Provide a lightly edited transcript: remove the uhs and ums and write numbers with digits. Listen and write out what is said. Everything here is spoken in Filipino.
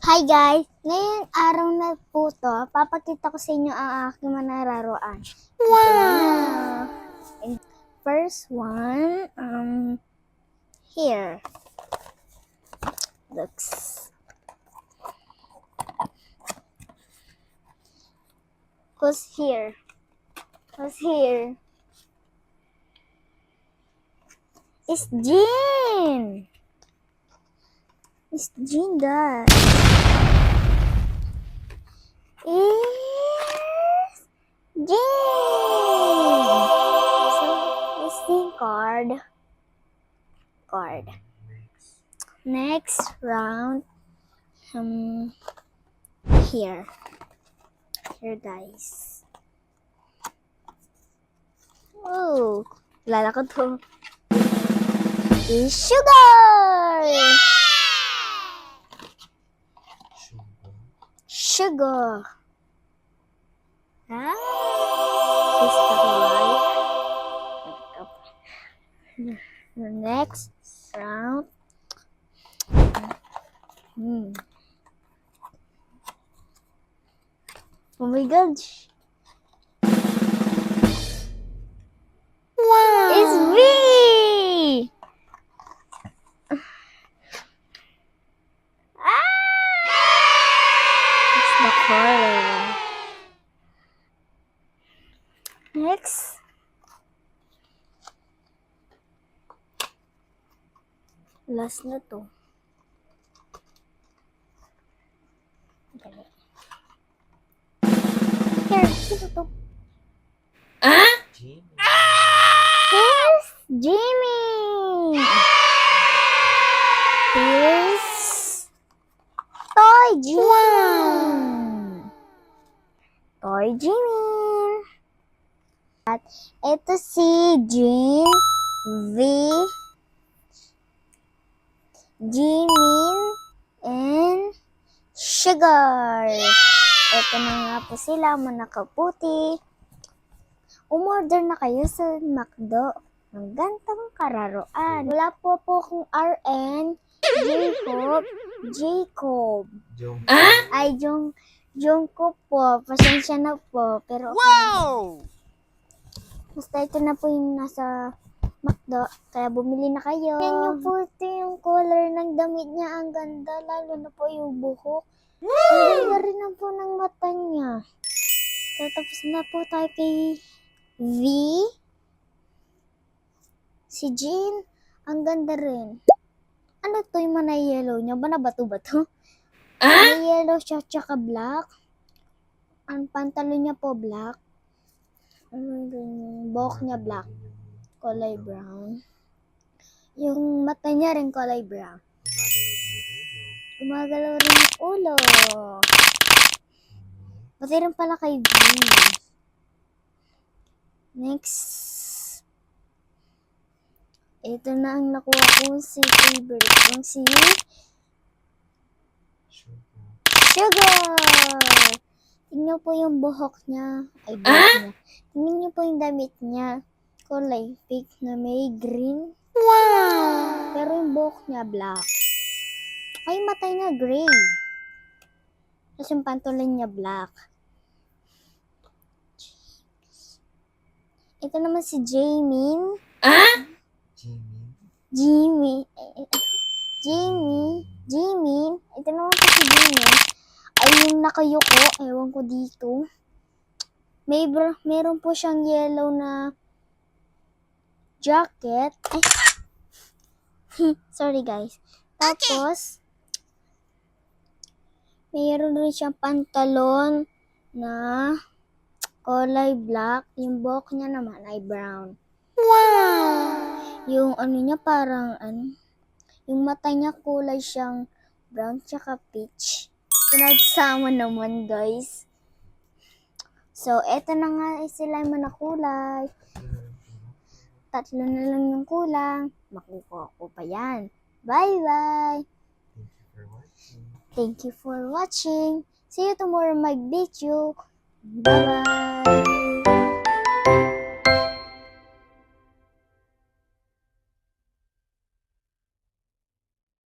Hi guys! Ngayong araw na po to, papakita ko sa inyo ang aking mga nararoan. Wow! And first one, here. Looks. Who's here? Who's here? It's Jean! It's Jean, guys. Is Jean. So, listing card. Next round. Here, guys. Oh, lala ko to. Is sugar. Sugar. Ah, is that right? The next round. Oh my god. Wow. It's V. It's the color. Next. Last na to. Here, sino to? Here's Jimmy! Here's Toy Jimmy! Toy Jimmy! At ito si Jean, V, Jimin, and Sugar. Ito na nga po sila, manakaputi. Umorder na kayo sa McDo ng gantong kararoan. Wala po akong RN, Jacob. Ay, Jungkook po. Pasensya na po. Pero wow! Basta ito na po yung nasa McDo. Kaya bumili na kayo. Yan yung po ito yung color ng damit niya. Ang ganda. Lalo na po yung buhok. Ang ganda rin na po ng mata niya. So, tapos na po tayo kay V. Si Jean, ang ganda rin. Ano to yung mga yellow niya? Ba na bato-bato? May yellow siya, tsaka black. Ang pantalon niya po black. Buhok niya black. Kulay brown. Yung mata niya rin kulay brown. Gumagalaw rin yung ulo. Pati rin pala kay V. Next. Ito na ang nakuha kong si favorite kong si Sugar. Tingnan po yung buhok niya. Ay, buhok niya. Tingnan niyo po yung damit niya. Kulay pink na may green. Wow! Pero yung buhok niya black. Ay, mata niya gray. Tapos yung pantulin niya black. Ito naman si Jamin. Jimin. Ito naman po si Jimin. Ay, yung nakayuko. Ewan ko dito. Meron po siyang yellow na jacket. Ay. Sorry guys. Tapos, mayroon rin siyang pantalon na kulay black. Yung buhok niya naman ay brown. Wow! Yung ano niya parang yung mata niya kulay siyang brown tsaka peach. Pinagsama naman guys. So, eto na nga sila yung mga kulay. 3 na lang yung kulang. Makukuha ko pa yan. Bye-bye! Thank you for watching. See you tomorrow my video. Bye-bye!